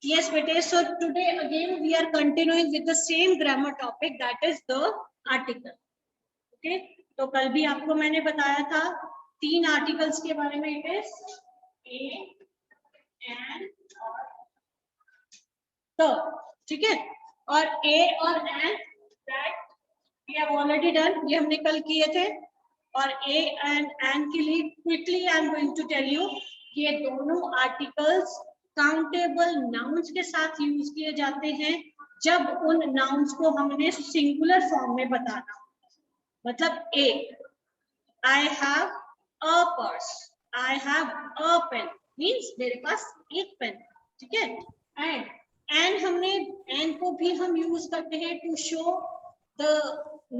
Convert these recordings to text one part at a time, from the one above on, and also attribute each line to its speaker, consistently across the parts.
Speaker 1: Yes, bete. So today again we are continuing with the same grammar topic, that is the article. Okay. तो कल भी आपको मैंने बताया था 3 आर्टिकल्स के बारे में. इट इज ए, एन और द. ठीक है. और ए और an that we have already done, ये हमने कल किए थे. और ए एंड एन के लिए quickly I am going to tell you, ये दोनों आर्टिकल्स काउंटेबल नाउन्स के साथ यूज किए जाते हैं जब उन नाउन्स को हमने सिंगुलर फॉर्म में बताना. मतलब A, I have a purse, I have a pen, means मेरे पास एक पेन. ठीक है. एंड हमने एन को भी हम यूज करते हैं to show the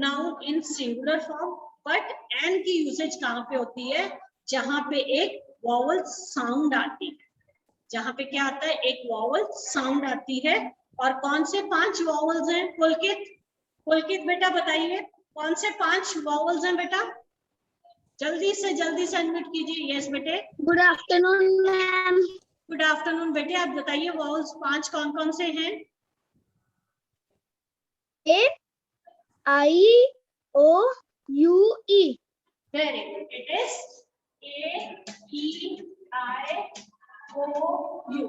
Speaker 1: noun in singular form. But an की यूसेज कहाँ पे होती है? जहां पे एक वॉवल साउंड आती है. जहां पे क्या आता है? एक वॉवल साउंड आती है. और कौन से 5 वॉवल्स हैं? पुलकित, पुलकित बेटा बताइए कौन से 5 वॉवल्स हैं बेटा? जल्दी से अनम्यूट कीजिए. यस बेटे.
Speaker 2: Good afternoon ma'am.
Speaker 1: Good afternoon बेटे. आप बताइए वॉवल्स 5 कौन कौन से हैं?
Speaker 2: A, I, O, U, E.
Speaker 1: Very good. It is A, E, I, O, U.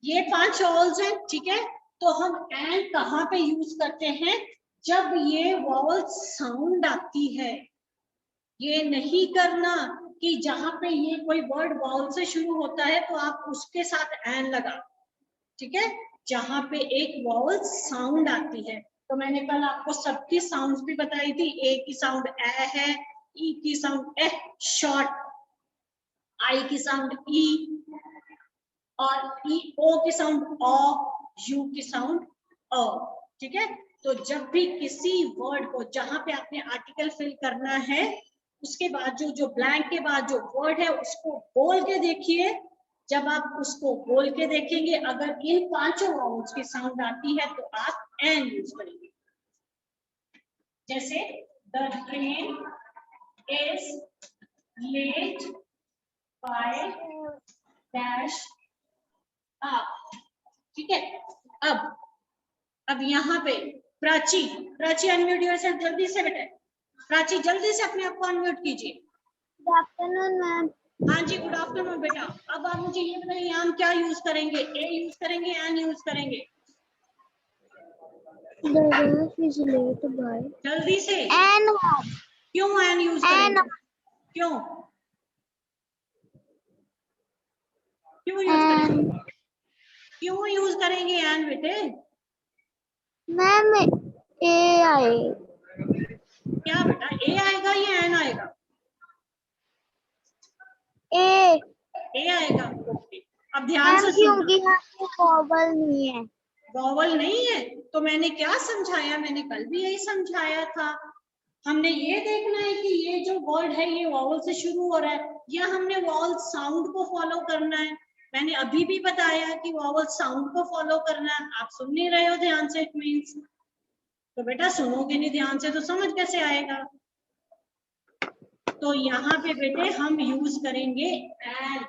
Speaker 1: ये 5 वॉवल्स हैं. ठीक है. तो हम एन कहाँ पे यूज करते हैं? जब ये वॉवल साउंड आती है. ये नहीं करना कि जहां पे ये कोई वर्ड वॉवल से शुरू होता है तो आप उसके साथ एन लगा. ठीक है. जहां पे एक वॉवल साउंड आती है. तो मैंने कल आपको सबकी साउंड्स भी बताई थी. ए की साउंड ए है, ई की साउंड ए शॉर्ट, आई की साउंड ई, और ई ओ की साउंड ओ, यू की साउंड अ. ठीक है. तो जब भी किसी वर्ड को जहां पे आपने आर्टिकल फिल करना है, उसके बाद जो ब्लैंक के बाद जो वर्ड है उसको बोल के देखिए. जब आप उसको बोल के देखेंगे, अगर इन 5 वॉवल्स की साउंड आती है तो आप एन यूज करेंगे. जैसे the train is late by dash आप. ठीक है. अब यहाँ पे प्राची, प्राची अनम्यूट योरसेल्फ जल्दी से बेटा. प्राची जल्दी से अपने आप को अनम्यूट कीजिए.
Speaker 2: Good afternoon ma'am.
Speaker 1: हाँ जी, गुड आफ्टरनून बेटा. अब आप मुझे ये बताइए हम क्या यूज करेंगे? ए यूज करेंगे, एन यूज करेंगे? जल्दी से.
Speaker 2: एन.
Speaker 1: क्यों एन यूज करेंगे? क्यों क्यों यूज करेंगे? क्यों यूज करेंगे एन बेटे?
Speaker 2: मैम ए आए.
Speaker 1: क्या बेटा? ए आएगा या एन आएगा? ए आएगा. ओके. अब ध्यान से सुनना.
Speaker 2: क्योंकि यहाँ पे वॉवल नहीं है.
Speaker 1: वॉवल नहीं है तो मैंने क्या समझाया? मैंने कल भी यही समझाया था. हमने ये देखना है कि ये जो वर्ड है ये वॉवल से शुरू हो रहा है या हमने वॉवल साउंड को फॉलो करना है. मैंने अभी भी बताया कि वॉवल साउंड को फॉलो करना है. आप सुन नहीं रहे हो ध्यान से. इट मीन्स तो बेटा सुनोगे नहीं ध्यान से तो समझ कैसे आएगा? तो यहाँ पे बेटे हम यूज करेंगे एंड.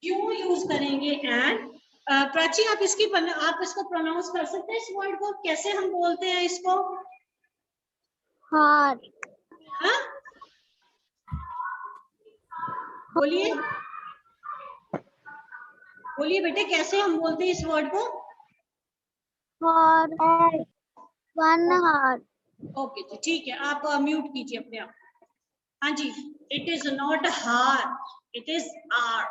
Speaker 1: क्यों यूज करेंगे एंड? प्राची आप इसको प्रोनाउंस कर सकते हैं? इस वर्ड को कैसे हम बोलते हैं इसको?
Speaker 2: हार.
Speaker 1: हाँ बोलिए, बोलिए बेटे कैसे हम बोलते हैं इस वर्ड को?
Speaker 2: हार. वन हार.
Speaker 1: ओके जी ठीक है. आप म्यूट कीजिए अपने आप. हाँ जी. It is not har, it is R.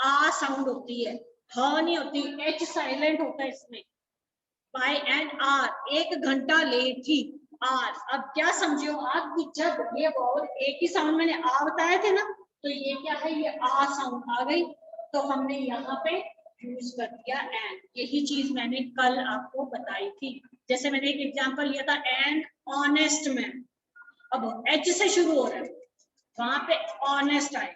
Speaker 1: आ साउंड होती है, ह नहीं होती. एच साइलेंट होता है इसमें. बाय एन आर, 1 घंटा लेट थी. आर. अब क्या समझो आप कि जब ये वॉवल एक ही साउंड मैंने आ बताए थे ना, तो ये क्या है? ये आ साउंड आ गई तो हमने यहाँ पे यूज कर दिया एन. यही चीज मैंने कल आपको बताई थी. जैसे मैंने एक एग्जांपल लिया था एन ऑनेस्ट मैन. अब एच से शुरू हो रहा है, वहां पे ऑनेस्ट आएगा.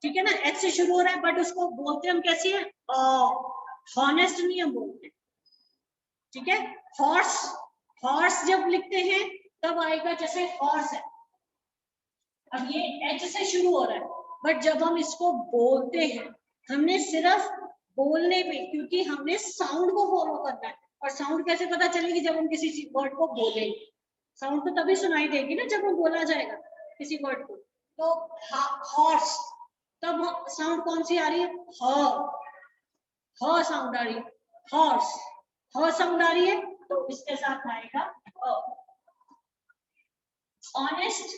Speaker 1: ठीक है ना. एच से शुरू हो रहा है बट उसको बोलते हम कैसे हैं? हॉनेस्ट नहीं हम बोलते. ठीक है. हॉर्स, हॉर्स जब लिखते हैं तब आएगा जैसे हॉर्स है. अब ये एच से शुरू हो रहा है बट जब हम इसको बोलते हैं हमने सिर्फ बोलने पे, क्योंकि हमने साउंड को फॉलो करना है। और साउंड कैसे पता चलेगी? जब हम किसी वर्ड को बोलेंगे। साउंड तो तभी सुनाई देगी ना जब हम बोला जाएगा किसी वर्ड को। तो हॉर्स, तब साउंड कौन सी आ रही है? ह साउंड आ रही है। हॉर्स, ह साउंड आ रही है, तो इसके साथ आएगा ऑनेस्ट।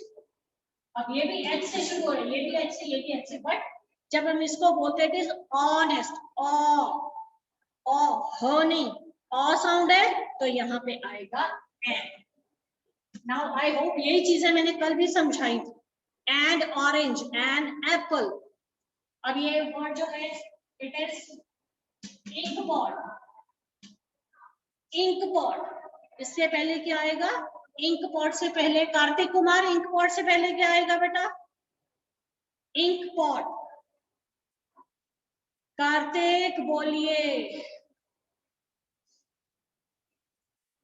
Speaker 1: अब ये भी एच से शुरू हो रहा है, ये भी एच से, ये भी एच से, बट जब हम इसको बोलते हैं ऑनेस्ट, ह नहीं, अ साउंड है, तो यहाँ पे आएगा एंड। नाउ आई होप यही चीजें मैंने कल भी समझाई थी। And orange, and apple. अब ये वर्ड जो है it is ink pot. Ink pot, इससे पहले क्या आएगा? इंक पॉट से पहले, कार्तिक कुमार, इंक पॉट से पहले क्या आएगा बेटा? Ink pot. कार्तिक बोलिए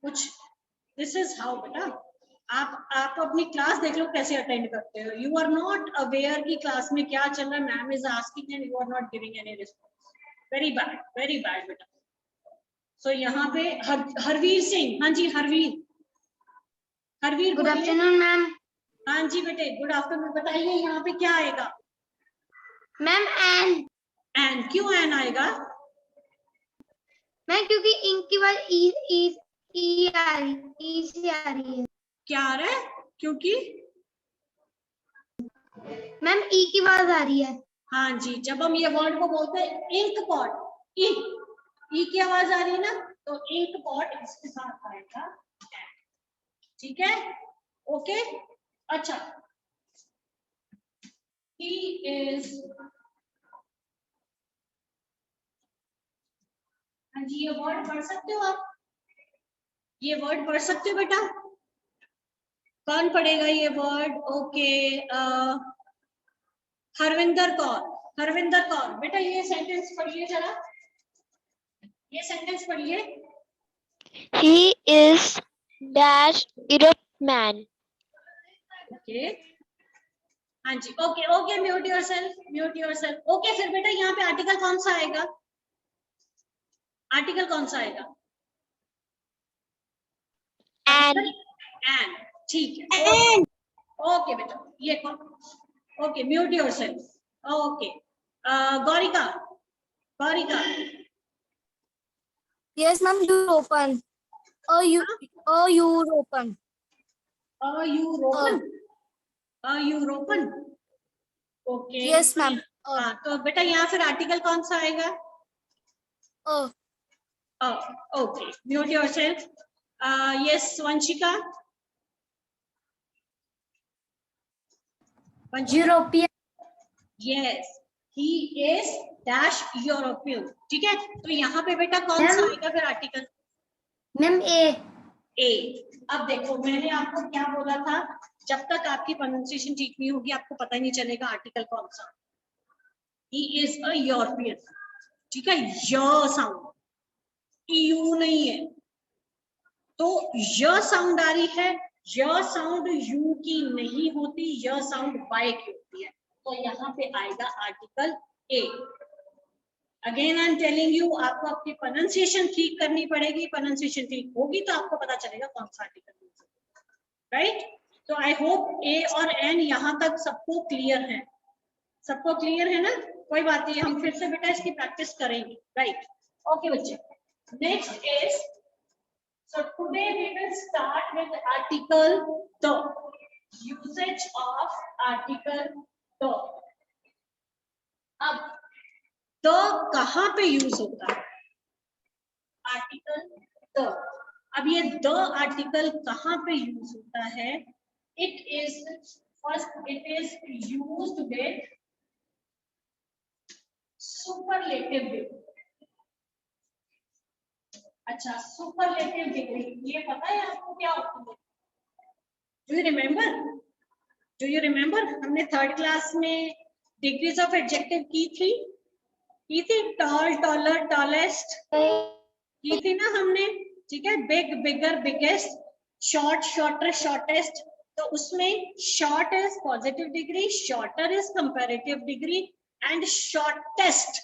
Speaker 1: कुछ। दिस इज हाउ बेटा, आप अपनी क्लास देख लो कैसे अटेंड करते हो। यू आर नॉट अवेयर की क्लास में क्या चल रहा है, ma'am is asking and you are not giving any response. Very bad बेटा। सो यहाँ पे हरवीर सिंह, हाँ जी Harveer, Harveer
Speaker 2: good afternoon ma'am.
Speaker 1: हाँ जी बेटे, गुड आफ्टरनून। बताइए यहाँ पे क्या आएगा?
Speaker 2: Ma'am an.
Speaker 1: एन, क्यों एन आएगा?
Speaker 2: मैम क्योंकि इंक की बाद ई आ रही है। क्या आ रहा है?
Speaker 1: क्योंकि
Speaker 2: मैम ई की आवाज आ रही है।
Speaker 1: हाँ जी, जब हम ये वर्ड को बोलते हैं इंक पॉट, ई की आवाज आ रही है ना, तो इंक पॉट इसके साथ आएगा। ठीक है, ओके। अच्छा, he is, हाँ जी, ये वर्ड पढ़ सकते हो आप? ये वर्ड पढ़ सकते हो बेटा? कौन पढ़ेगा ये वर्ड? ओके, हरविंदर कौर। हरविंदर कौर बेटा, ये सेंटेंस पढ़िए जरा, ये सेंटेंस पढ़िए।
Speaker 2: He is dash Europe man.
Speaker 1: Okay, हाँ जी, okay okay, mute yourself, mute yourself. Okay, फिर बेटा यहाँ पे आर्टिकल कौन सा आएगा? आर्टिकल कौन सा आएगा? एंड, ठीक है, ओके बेटा, ये okay, mute yourself. Okay, Gaurika, Gaurika.
Speaker 2: Yes, ma'am. European. European.
Speaker 1: European, European. Okay,
Speaker 2: Yes, ma'am.
Speaker 1: हाँ, तो बेटा यहाँ फिर आर्टिकल कौन सा आएगा? Okay, mute yourself. Yes, Vanshika.
Speaker 2: European.
Speaker 1: Yes, he is dash European. ठीक है, तो यहाँ पे बेटा कौन सा आएगा फिर आर्टिकल?
Speaker 2: मैम
Speaker 1: ए। अब देखो, मैंने आपको क्या बोला था, जब तक आपकी प्रोनाउंसिएशन ठीक नहीं होगी आपको पता ही नहीं चलेगा आर्टिकल कौन सा। He is a European. ठीक है, य साउंड, यू नहीं है, तो य साउंड आ रही है। य साउंड यू की नहीं होती, य साउंड वाई की होती है, तो यहाँ पे आएगा article a. Again I am telling you, आपको अपनी प्रोनाउंसिएशन ठीक करनी पड़ेगी। प्रोनाउंसिएशन ठीक होगी तो आपको पता चलेगा कौन सा आर्टिकल, राइट? तो आई होप ए और एन यहाँ तक सबको क्लियर है। सबको क्लियर है ना? कोई बात नहीं, हम फिर से बेटा इसकी प्रैक्टिस करेंगे, राइट? ओके बच्चे, next is, so today we will start with article the, usage of article the। अब द कहाँ पे यूज होता है? Article the. अब ये द आर्टिकल कहाँ पे यूज होता है? It is first, it is used with superlative degree. अच्छा, सुपरलेटिव डिग्री, ये पता है आपको क्या होती है? Do you remember? Do you remember हमने थर्ड क्लास में डिग्रीज ऑफ एडजेक्टिव की थी टॉल, टॉलर, टॉलेस्ट की थी ना हमने। ठीक है, बिग, बिगर, बिगेस्ट, शॉर्ट, शॉर्टर, शॉर्टेस्ट। तो उसमें short is positive degree, shorter is comparative degree, and shortest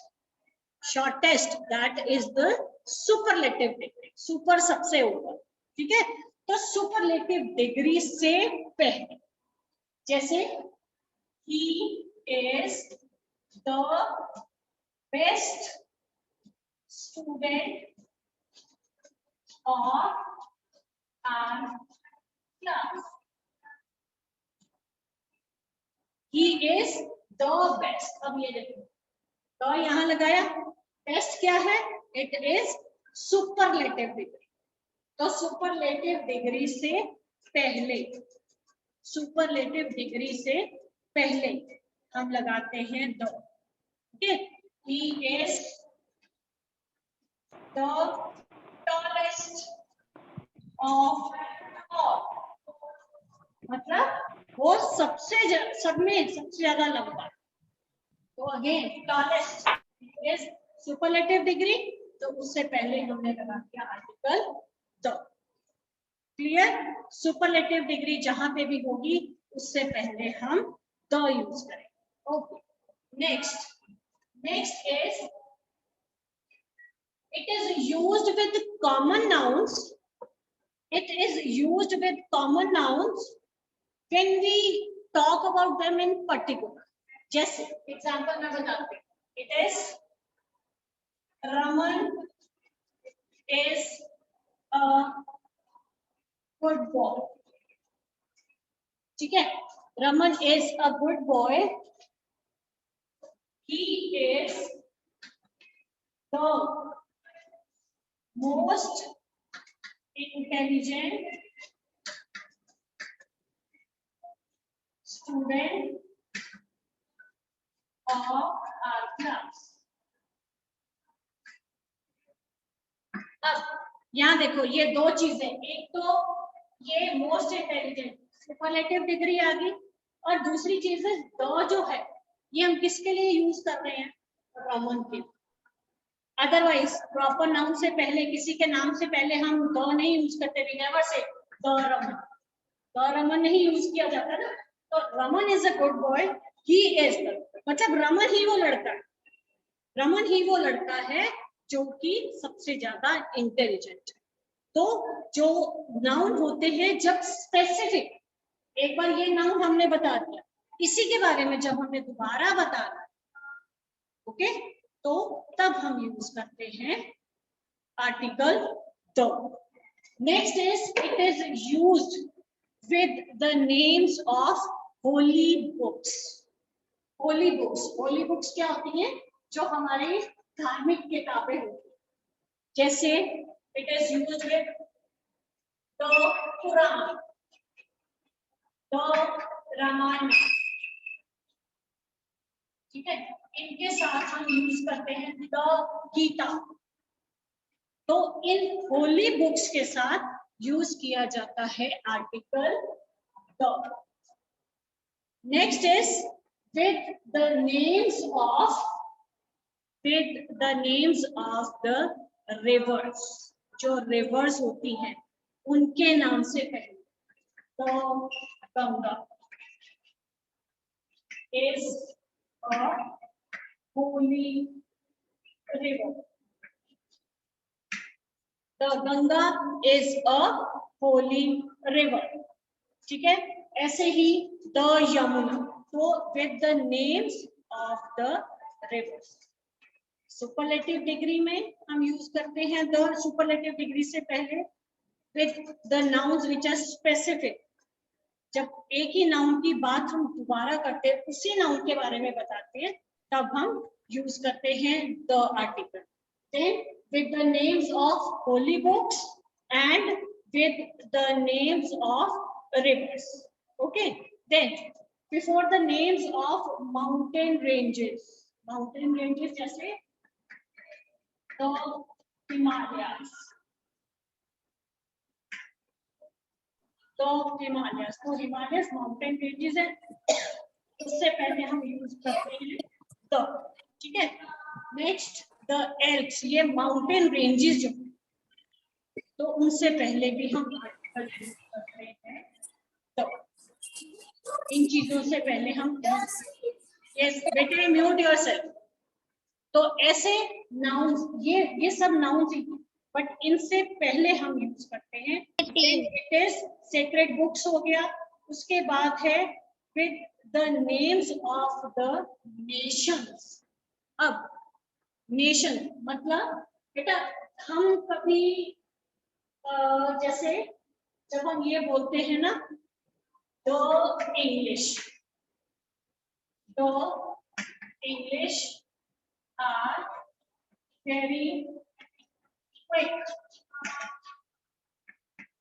Speaker 1: shortest that is the superlative degree, super सबसे ऊपर, ठीक है। तो सुपरलेटिव डिग्री से पहले, जैसे he is the best student of our class, he is the best। अब ये देखो तो यहां लगाया, बेस्ट क्या है, इट इज सुपरलेटिव डिग्री। तो सुपरलेटिव डिग्री से पहले, सुपरलेटिव डिग्री से पहले हम लगाते हैं the, okay. He is the tallest of all, मतलब वो सब में सबसे ज्यादा लंबा। तो again tallest is superlative degree, तो उससे पहले हमने लगा दिया article the. Clear? Superlative degree जहां पे भी होगी उससे पहले हम द यूज करेंगे। Okay, next is it is used with common nouns, it is used with common nouns when we talk about them in particular. जैसे एग्जांपल मैं बताती हूँ, it is Raman is a good boy, ठीक है। Raman is a good boy, he is the most intelligent student of our class। अब यहाँ देखो ये दो चीजें, एक तो ये मोस्ट इंटेलिजेंट सुपरलेटिव डिग्री आ गई, और दूसरी चीज है द जो है ये हम किसके लिए यूज कर रहे हैं, रमन के। अदरवाइज प्रॉपर नाउन से पहले, किसी के नाम से पहले हम द नहीं यूज करते, we never say the Raman, the Raman नहीं यूज किया जाता ना। तो Raman is a good boy, he is the, मतलब रमन ही वो लड़का है, रमन ही वो लड़का है जो कि सबसे ज्यादा इंटेलिजेंट है। तो जो नाउन होते हैं जब स्पेसिफिक, एक बार ये नाउन हमने बता दिया, इसी के बारे में जब हमें दोबारा बताना, ओके, तो तब हम यूज करते हैं article the. Next is it is used with the names of holy books. Holy books, holy books क्या होती हैं, जो हमारी धार्मिक किताबें होती हैं। जैसे it is used with the Quran, the Ramayan, ठीक है, इनके साथ हम यूज करते हैं द गीता। तो इन होली बुक्स के साथ यूज किया जाता है article the. Next is with the names of the rivers, जो rivers होती हैं उनके नाम से पहले, तो Ganga is a holy river, the Ganga is a holy river, ठीक है। ऐसे ही the Yamuna, तो with the names of the rivers। Superlative degree में हम यूज करते हैं द, सुपरलेटिव डिग्री से पहले with the nouns which are specific, जब एक ही नाउन की बात हम दोबारा करते हैं, उसी नाउन के बारे में बताते हैं, तब हम यूज करते हैं the article. Then with the names of holy books and with the names of rivers, okay। Then before the names of mountain ranges, जैसे the Himalayas, तो हिमालयस माउंटेन रेंजेस है, उससे पहले हम यूज करते हैं द, ठीक है। नेक्स्ट द एल्प्स, ये माउंटेन रेंजेस जो, तो उनसे पहले भी हम आर्टिकल यूज करते हैं द। इन चीजों से पहले हम, यस बेटे म्यूट योरसेल्फ, तो ऐसे नाउन्स, ये सब नाउन्स, बट इनसे पहले हम यूज करते हैं इट इज सेक्रेड बुक्स हो गया, उसके बाद है with the names of the Nations. अब नेशन मतलब बेटा हम कभी जैसे जब हम ये बोलते हैं ना the English are very quick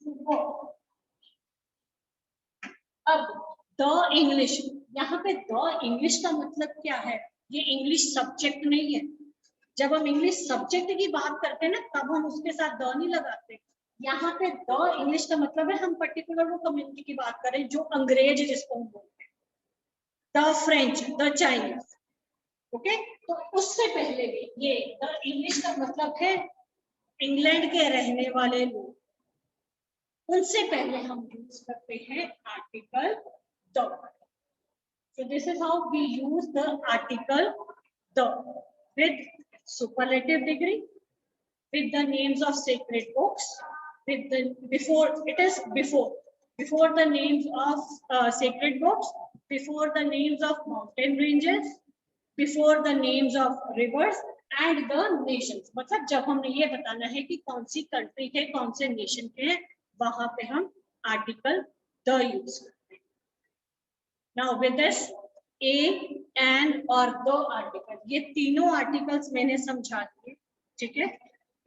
Speaker 1: to go. अब द इंग्लिश, यहाँ पे द इंग्लिश का मतलब क्या है, ये इंग्लिश सब्जेक्ट नहीं है। जब हम इंग्लिश सब्जेक्ट की बात करते हैं ना तब हम उसके साथ द नहीं लगाते। यहाँ पे द इंग्लिश का मतलब है हम पर्टिकुलर वो कम्युनिटी की बात करें जो अंग्रेज जिसको हम बोलते हैं, the French, the Chinese. Okay, तो उससे पहले भी ये द इंग्लिश का मतलब है इंग्लैंड के रहने वाले लोग, उनसे पहले हम यूज करते हैं article the. So this is how we use the article the with superlative degree, with the names of sacred books, with the before the names of sacred books, before the names of mountain ranges, before the names of rivers and the nations। मतलब जब हमने ये बताना है कि कौन सी country के कौन से नेशन के हैं, वहां पे हम आर्टिकल द यूज करते हैं। Now with this A and और दो आर्टिकल, ये तीनों आर्टिकल्स मैंने समझा दिए, ठीक है।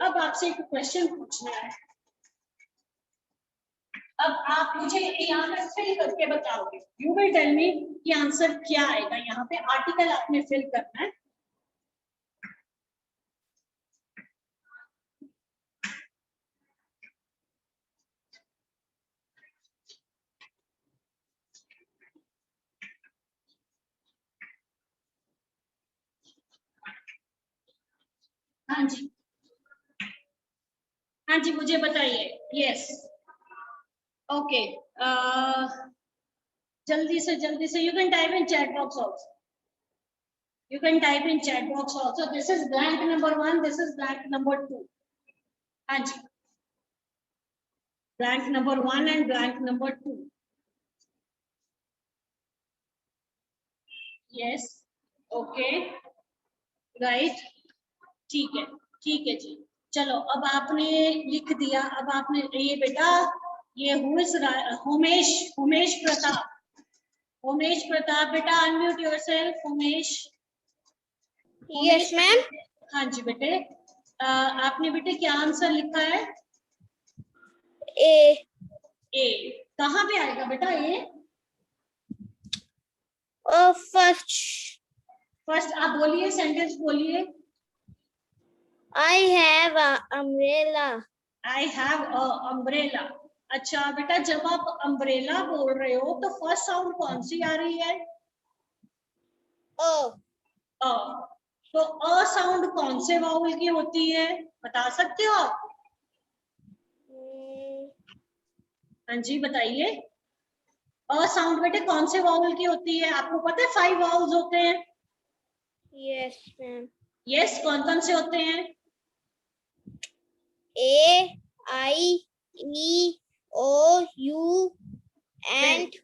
Speaker 1: अब आपसे एक क्वेश्चन पूछना है, अब आप मुझे यहाँ पे फिल करके बताओगे, यू विल टेल मी कि आंसर क्या आएगा। यहाँ पे आर्टिकल आपने फिल करना है। हाँ जी, हाँ जी, मुझे बताइए। यस, ओके, जल्दी से you can type in chat box also, you can type in chat box also, this is blank number 1, this is blank number 2। हाँ जी, blank number 1 and blank number 2। yes, okay, right, ठीक है जी। चलो अब आपने लिख दिया, अब आपने ये बेटा ये उमेश प्रताप बेटा unmute yourself. Umesh,
Speaker 2: yes ma'am.
Speaker 1: हाँ जी बेटे, आपने बेटे क्या आंसर लिखा है? ए कहाँ पे आएगा बेटा ए? फर्स्ट आप बोलिए, सेंटेंस बोलिए।
Speaker 2: I have a umbrella।
Speaker 1: I have a umbrella। अच्छा बेटा, जब आप अम्ब्रेला बोल रहे हो तो फर्स्ट साउंड कौन सी आ रही है? तो अ साउंड कौन से वाउल की होती है, बता सकते हो आप? हाँ जी बताइए, अ साउंड बेटे कौन से वाउल की होती है? आपको पता है 5 वाउल्स होते हैं।
Speaker 2: Yes ma'am.
Speaker 1: यस, कौन से होते हैं?
Speaker 2: A I E O U and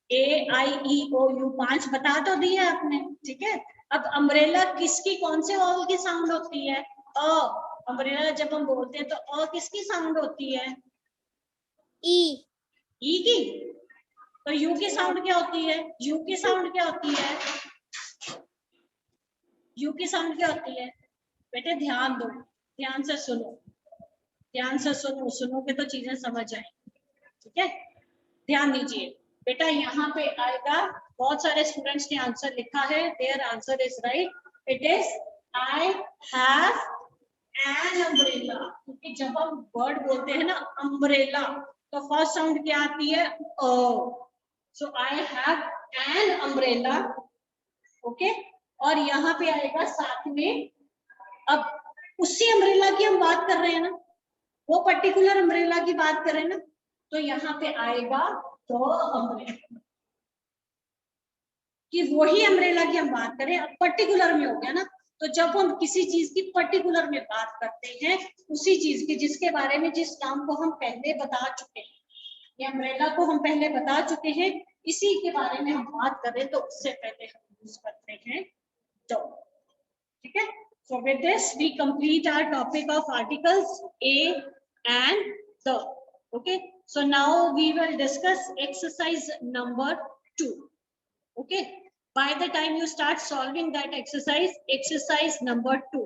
Speaker 1: A I E O U 5 बता तो दिया आपने, ठीक है। अब अम्ब्रेला किसकी कौन से वाउल की साउंड होती है? अ। अम्ब्रेला जब हम बोलते हैं तो अ किसकी साउंड होती है?
Speaker 2: ई
Speaker 1: की। तो यू की साउंड क्या होती है? यू की साउंड क्या होती है? यू की साउंड क्या होती है? बेटे ध्यान दो, ध्यान से सुनो के तो चीजें समझ आएंगी, ठीक है। ध्यान दीजिए बेटा, यहाँ पे आएगा, बहुत सारे स्टूडेंट्स ने आंसर लिखा है, their answer is right, it is I have an umbrella. क्योंकि जब हम वर्ड बोलते हैं ना अम्ब्रेला तो फर्स्ट साउंड क्या आती है? O. So I have an umbrella, okay. और यहाँ पे आएगा साथ में, अब उसी अम्ब्रेला की हम बात कर रहे हैं ना, वो पर्टिकुलर अम्ब्रेला की बात कर रहे हैं ना, तो यहाँ पे आएगा तो अम्ब्रेला, कि वही अम्ब्रेला की हम बात करें, अब पर्टिकुलर में हो गया ना, तो जब हम किसी चीज की पर्टिकुलर में बात करते हैं, उसी चीज की जिसके बारे में, जिस नाम को हम पहले बता चुके हैं, ये अम्ब्रेला को हम पहले बता चुके हैं, इसी के बारे में हम बात करें तो उससे पहले हम यूज करते हैं तो, ठीक है। So with this we complete our topic of articles a and the. Okay, so now we will discuss exercise number 2. Okay, by the time you start solving that exercise number 2,